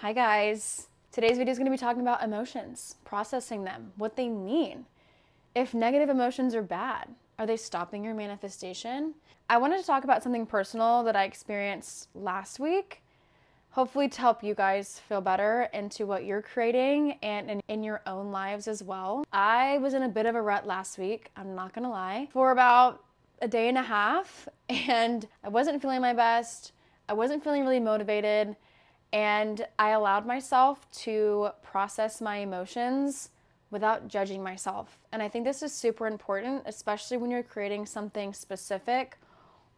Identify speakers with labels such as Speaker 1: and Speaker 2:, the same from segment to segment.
Speaker 1: Hi guys. Today's video is going to be talking about emotions, processing them, what they mean. If negative emotions are bad, are they stopping your manifestation? I wanted to talk about something personal that I experienced last week, hopefully to help you guys feel better into what you're creating and in your own lives as well. I was in a bit of a rut last week, I'm not going to lie, for about a day and a half, and I wasn't feeling my best. I wasn't feeling really motivated. And I allowed myself to process my emotions without judging myself. And I think this is super important, especially when you're creating something specific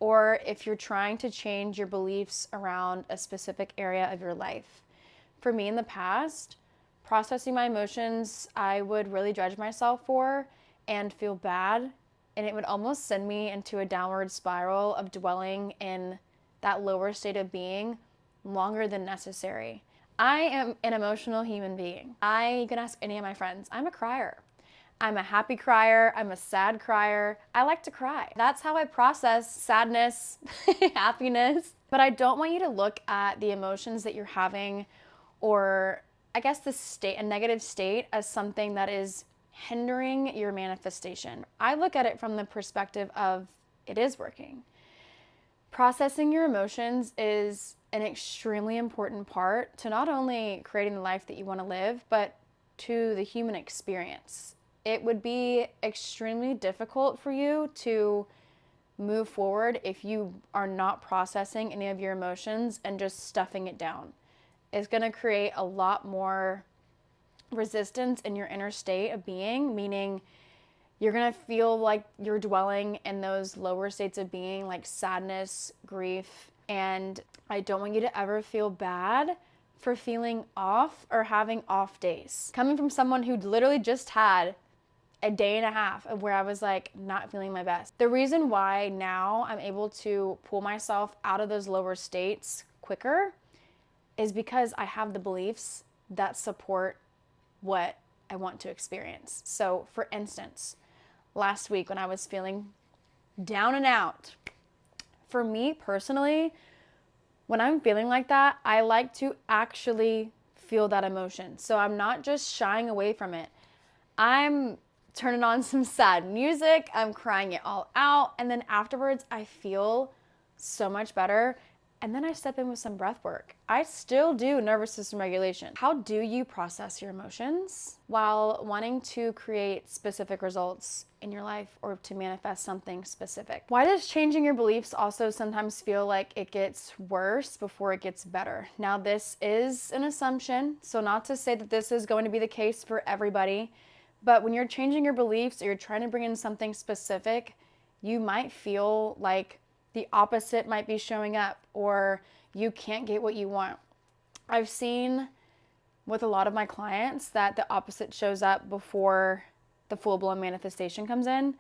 Speaker 1: or if you're trying to change your beliefs around a specific area of your life. For me in the past, processing my emotions, I would really judge myself for and feel bad. And it would almost send me into a downward spiral of dwelling in that lower state of being longer than necessary. I am an emotional human being. You can ask any of my friends. I'm a crier. I'm a happy crier. I'm a sad crier. I like to cry. That's how I process sadness, happiness. But I don't want you to look at the emotions that you're having, or I guess a negative state, as something that is hindering your manifestation. I look at it from the perspective of it is working. Processing your emotions is an extremely important part to not only creating the life that you want to live, but to the human experience. It would be extremely difficult for you to move forward if you are not processing any of your emotions and just stuffing it down. It's going to create a lot more resistance in your inner state of being, meaning you're going to feel like you're dwelling in those lower states of being, like sadness, grief. And I don't want you to ever feel bad for feeling off or having off days. Coming from someone who literally just had a day and a half of where I was like not feeling my best. The reason why now I'm able to pull myself out of those lower states quicker is because I have the beliefs that support what I want to experience. So for instance, last week when I was feeling down and out, for me personally, when I'm feeling like that, I like to actually feel that emotion. So I'm not just shying away from it. I'm turning on some sad music, I'm crying it all out, and then afterwards I feel so much better. And then I step in with some breath work. I still do nervous system regulation. How do you process your emotions while wanting to create specific results in your life or to manifest something specific? Why does changing your beliefs also sometimes feel like it gets worse before it gets better? Now, this is an assumption, so not to say that this is going to be the case for everybody, but when you're changing your beliefs or you're trying to bring in something specific, you might feel like the opposite might be showing up or you can't get what you want. I've seen with a lot of my clients that the opposite shows up before the full-blown manifestation comes in.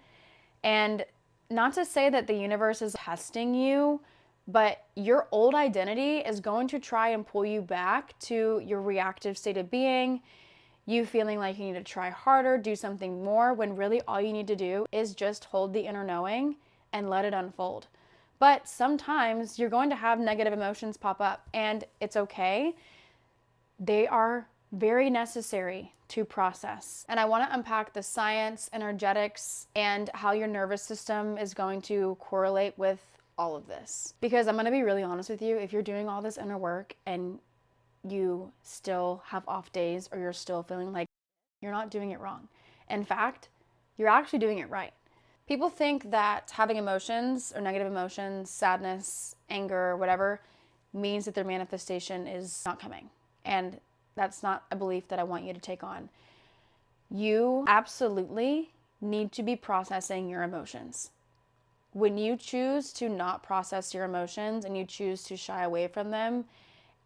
Speaker 1: And not to say that the universe is testing you, but your old identity is going to try and pull you back to your reactive state of being, you feeling like you need to try harder, do something more, when really all you need to do is just hold the inner knowing and let it unfold. But sometimes you're going to have negative emotions pop up, and it's okay. They are very necessary to process. And I want to unpack the science, energetics, and how your nervous system is going to correlate with all of this. Because I'm going to be really honest with you, if you're doing all this inner work and you still have off days or you're still feeling like you're not doing it wrong. In fact, you're actually doing it right. People think that having emotions or negative emotions, sadness, anger, whatever, means that their manifestation is not coming. And that's not a belief that I want you to take on. You absolutely need to be processing your emotions. When you choose to not process your emotions and you choose to shy away from them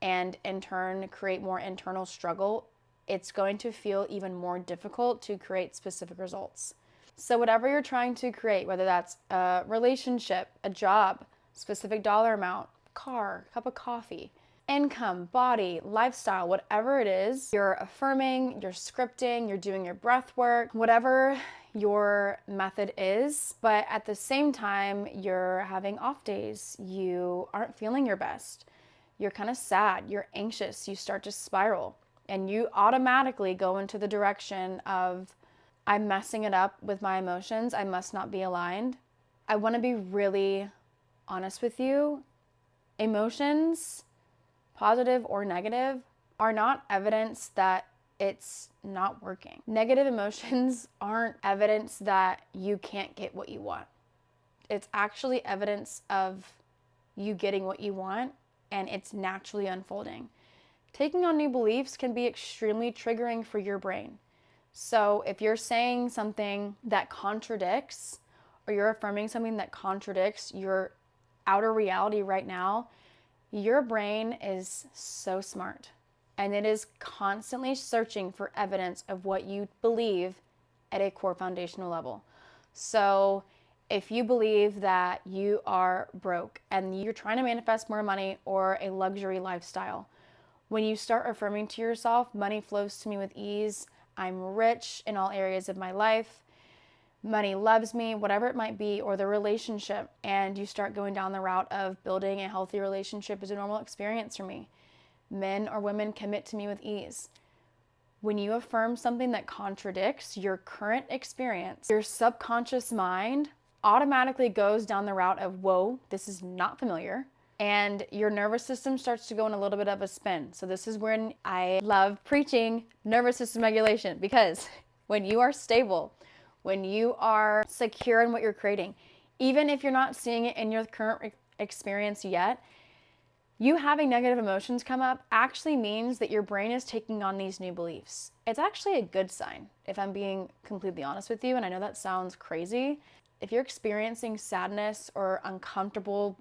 Speaker 1: and in turn create more internal struggle, it's going to feel even more difficult to create specific results. So whatever you're trying to create, whether that's a relationship, a job, specific dollar amount, car, cup of coffee, income, body, lifestyle, whatever it is, you're affirming, you're scripting, you're doing your breath work, whatever your method is, but at the same time, you're having off days, you aren't feeling your best. you're kind of sad, you're anxious, you start to spiral, and you automatically go into the direction of, I'm messing it up with my emotions, I must not be aligned. I want to be really honest with you. Emotions, positive or negative, are not evidence that it's not working. Negative emotions aren't evidence that you can't get what you want. It's actually evidence of you getting what you want, and it's naturally unfolding. Taking on new beliefs can be extremely triggering for your brain. So if you're saying something that contradicts, or you're affirming something that contradicts your outer reality right now, your brain is so smart, and it is constantly searching for evidence of what you believe at a core foundational level. So if you believe that you are broke and you're trying to manifest more money or a luxury lifestyle, when you start affirming to yourself, money flows to me with ease, I'm rich in all areas of my life, money loves me, whatever it might be, or the relationship, and you start going down the route of building a healthy relationship is a normal experience for me. Men or women commit to me with ease. When you affirm something that contradicts your current experience, your subconscious mind automatically goes down the route of, whoa, this is not familiar. And your nervous system starts to go in a little bit of a spin. So this is when I love preaching nervous system regulation, because when you are stable, when you are secure in what you're creating, even if you're not seeing it in your current experience yet, you having negative emotions come up actually means that your brain is taking on these new beliefs. It's actually a good sign, if I'm being completely honest with you, and I know that sounds crazy. If you're experiencing sadness or uncomfortable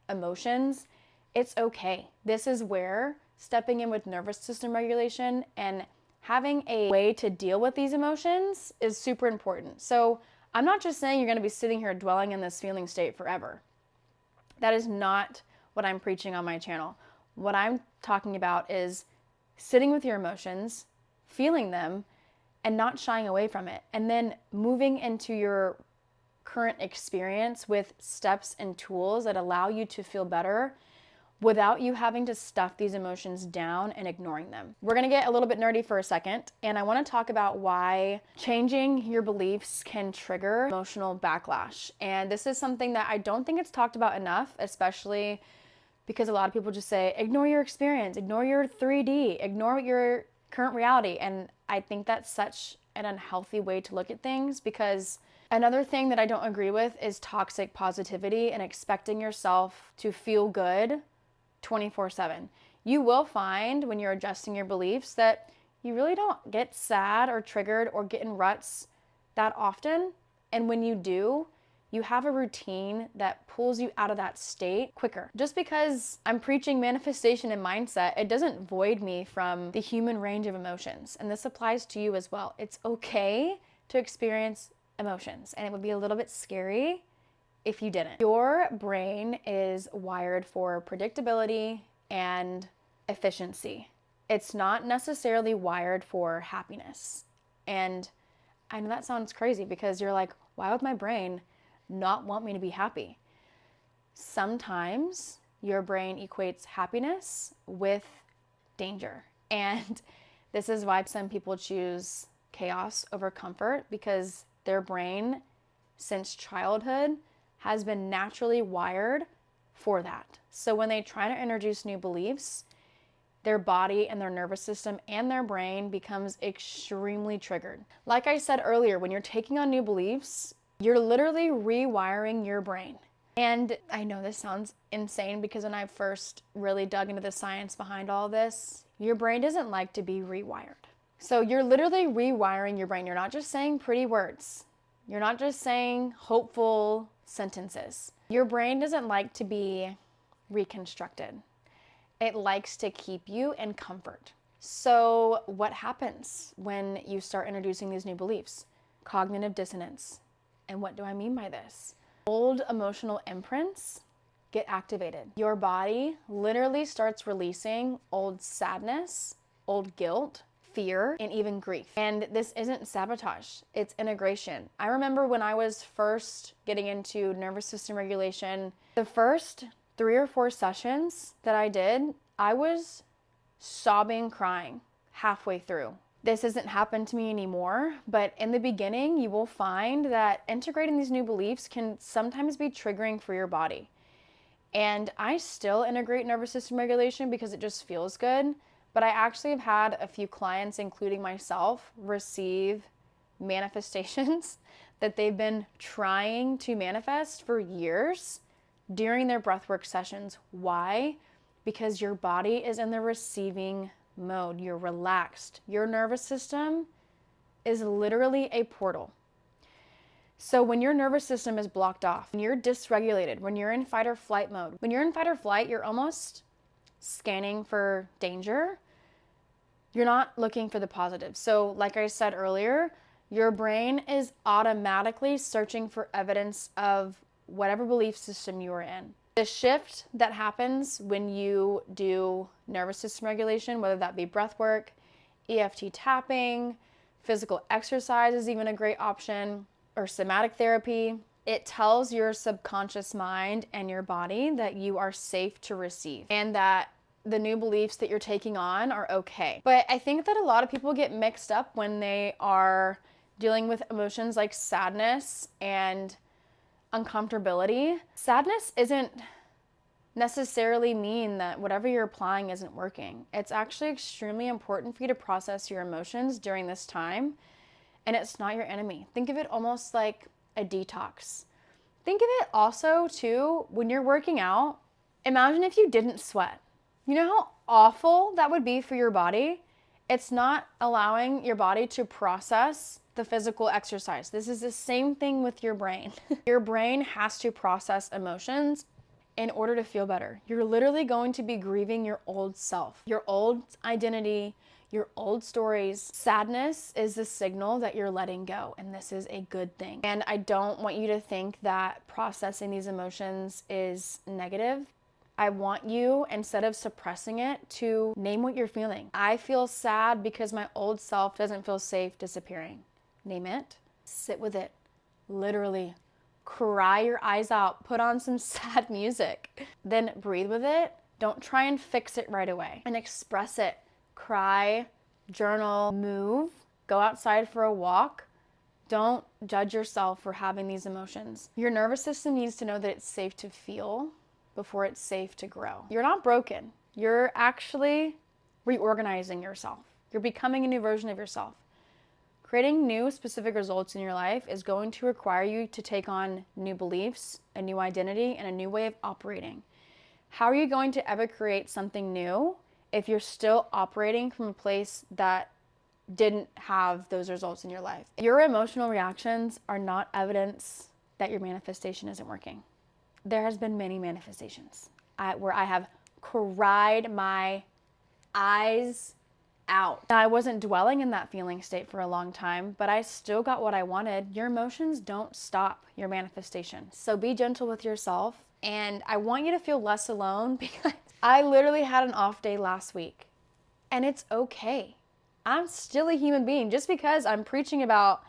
Speaker 1: emotions, it's okay. This is where stepping in with nervous system regulation and having a way to deal with these emotions is super important. So I'm not just saying you're going to be sitting here dwelling in this feeling state forever. That is not what I'm preaching on my channel. What I'm talking about is sitting with your emotions, feeling them, and not shying away from it, and then moving into your current experience with steps and tools that allow you to feel better without you having to stuff these emotions down and ignoring them. We're gonna get a little bit nerdy for a second, and I wanna talk about why changing your beliefs can trigger emotional backlash. And this is something that I don't think it's talked about enough, especially because a lot of people just say, ignore your experience, ignore your 3D, ignore your current reality. And I think that's such an unhealthy way to look at things, because another thing that I don't agree with is toxic positivity and expecting yourself to feel good 24/7. You will find when you're adjusting your beliefs that you really don't get sad or triggered or get in ruts that often. And when you do, you have a routine that pulls you out of that state quicker. Just because I'm preaching manifestation and mindset, it doesn't void me from the human range of emotions. And this applies to you as well. It's okay to experience emotions, and it would be a little bit scary if you didn't. Your brain is wired for predictability and efficiency. It's not necessarily wired for happiness. And I know that sounds crazy, because you're like, why would my brain not want me to be happy? Sometimes your brain equates happiness with danger. And this is why some people choose chaos over comfort, because their brain, since childhood, has been naturally wired for that. So when they try to introduce new beliefs, their body and their nervous system and their brain becomes extremely triggered. Like I said earlier, when you're taking on new beliefs, you're literally rewiring your brain. And I know this sounds insane, because when I first really dug into the science behind all this, your brain doesn't like to be rewired. So you're literally rewiring your brain. You're not just saying pretty words. You're not just saying hopeful sentences. Your brain doesn't like to be reconstructed. It likes to keep you in comfort. So what happens when you start introducing these new beliefs? Cognitive dissonance. And what do I mean by this? Old emotional imprints get activated. Your body literally starts releasing old sadness, old guilt, fear, and even grief. And this isn't sabotage, it's integration. I remember when I was first getting into nervous system regulation, the first 3 or 4 sessions that I did, I was sobbing, crying halfway through. This hasn't happened to me anymore, but in the beginning, you will find that integrating these new beliefs can sometimes be triggering for your body. And I still integrate nervous system regulation because it just feels good, but I actually have had a few clients, including myself, receive manifestations that they've been trying to manifest for years during their breathwork sessions. Why? Because your body is in the receiving mode. You're relaxed. Your nervous system is literally a portal. So when your nervous system is blocked off, when you're dysregulated, when you're in fight or flight mode, when you're in fight or flight, you're almost scanning for danger. You're not looking for the positive. So like I said earlier, your brain is automatically searching for evidence of whatever belief system you are in. The shift that happens when you do nervous system regulation, whether that be breath work, EFT tapping, physical exercise is even a great option, or somatic therapy, it tells your subconscious mind and your body that you are safe to receive and that the new beliefs that you're taking on are okay. But I think that a lot of people get mixed up when they are dealing with emotions like sadness and uncomfortability. Sadness isn't necessarily mean that whatever you're applying isn't working. It's actually extremely important for you to process your emotions during this time, and it's not your enemy. Think of it almost like a detox. Think of it also too, when you're working out, imagine if you didn't sweat. You know how awful that would be for your body? It's not allowing your body to process the physical exercise. This is the same thing with your brain. Your brain has to process emotions in order to feel better. You're literally going to be grieving your old self, your old identity, your old stories. Sadness is the signal that you're letting go, and this is a good thing. And I don't want you to think that processing these emotions is negative. I want you, instead of suppressing it, to name what you're feeling. I feel sad because my old self doesn't feel safe disappearing. Name it. Sit with it. Literally. Cry your eyes out. Put on some sad music. Then breathe with it. Don't try and fix it right away. And express it. Cry, journal, move, go outside for a walk. Don't judge yourself for having these emotions. Your nervous system needs to know that it's safe to feel before it's safe to grow. You're not broken. You're actually reorganizing yourself. You're becoming a new version of yourself. Creating new specific results in your life is going to require you to take on new beliefs, a new identity, and a new way of operating. How are you going to ever create something new if you're still operating from a place that didn't have those results in your life? Your emotional reactions are not evidence that your manifestation isn't working. There has been many manifestations where I have cried my eyes out. I wasn't dwelling in that feeling state for a long time, but I still got what I wanted. Your emotions don't stop your manifestation. So be gentle with yourself. And I want you to feel less alone because I literally had an off day last week, and it's okay. I'm still a human being. Just because I'm preaching about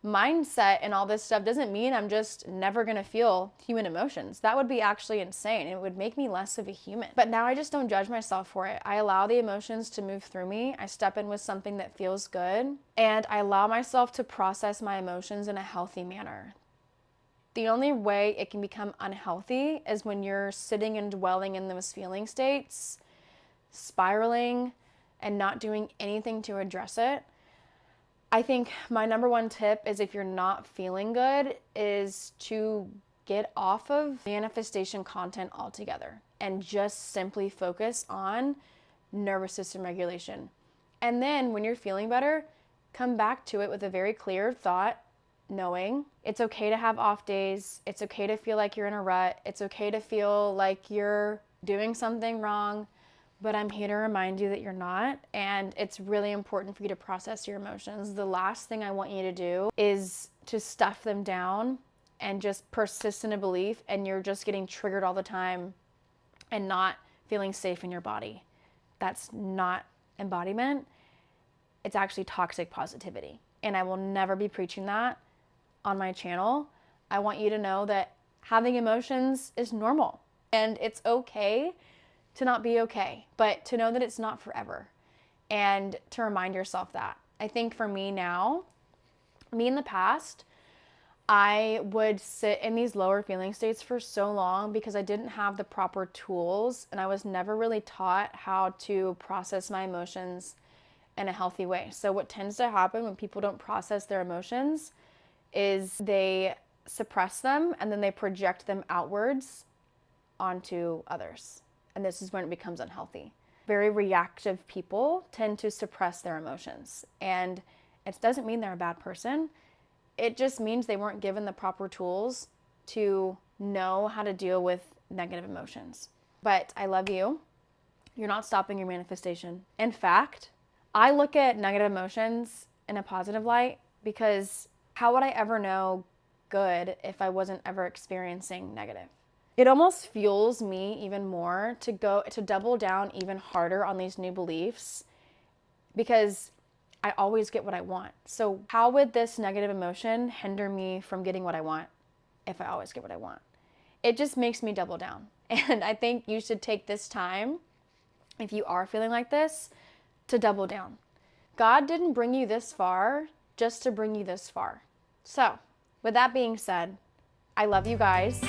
Speaker 1: mindset and all this stuff doesn't mean I'm just never gonna feel human emotions. That would be actually insane. It would make me less of a human. But now I just don't judge myself for it. I allow the emotions to move through me. I step in with something that feels good, and I allow myself to process my emotions in a healthy manner. The only way it can become unhealthy is when you're sitting and dwelling in those feeling states, spiraling, and not doing anything to address it. I think my number one tip is, if you're not feeling good, is to get off of manifestation content altogether and just simply focus on nervous system regulation. And then when you're feeling better, come back to it with a very clear thought, knowing it's okay to have off days. It's okay to feel like you're in a rut. It's okay to feel like you're doing something wrong. But I'm here to remind you that you're not, and it's really important for you to process your emotions. The last thing I want you to do is to stuff them down and just persist in a belief, and you're just getting triggered all the time and not feeling safe in your body. That's not embodiment. It's actually toxic positivity, and I will never be preaching that on my channel. I want you to know that having emotions is normal. And it's okay to not be okay, but to know that it's not forever and to remind yourself that. I think for me now, me in the past, I would sit in these lower feeling states for so long because I didn't have the proper tools and I was never really taught how to process my emotions in a healthy way. So what tends to happen when people don't process their emotions is they suppress them and then they project them outwards onto others. And this is when it becomes unhealthy. Very reactive people tend to suppress their emotions. And it doesn't mean they're a bad person. It just means they weren't given the proper tools to know how to deal with negative emotions. But I love you. You're not stopping your manifestation. In fact, I look at negative emotions in a positive light because how would I ever know good if I wasn't ever experiencing negative? It almost fuels me even more to double down even harder on these new beliefs because I always get what I want. So how would this negative emotion hinder me from getting what I want if I always get what I want? It just makes me double down. And I think you should take this time, if you are feeling like this, to double down. God didn't bring you this far just to bring you this far. So with that being said, I love you guys.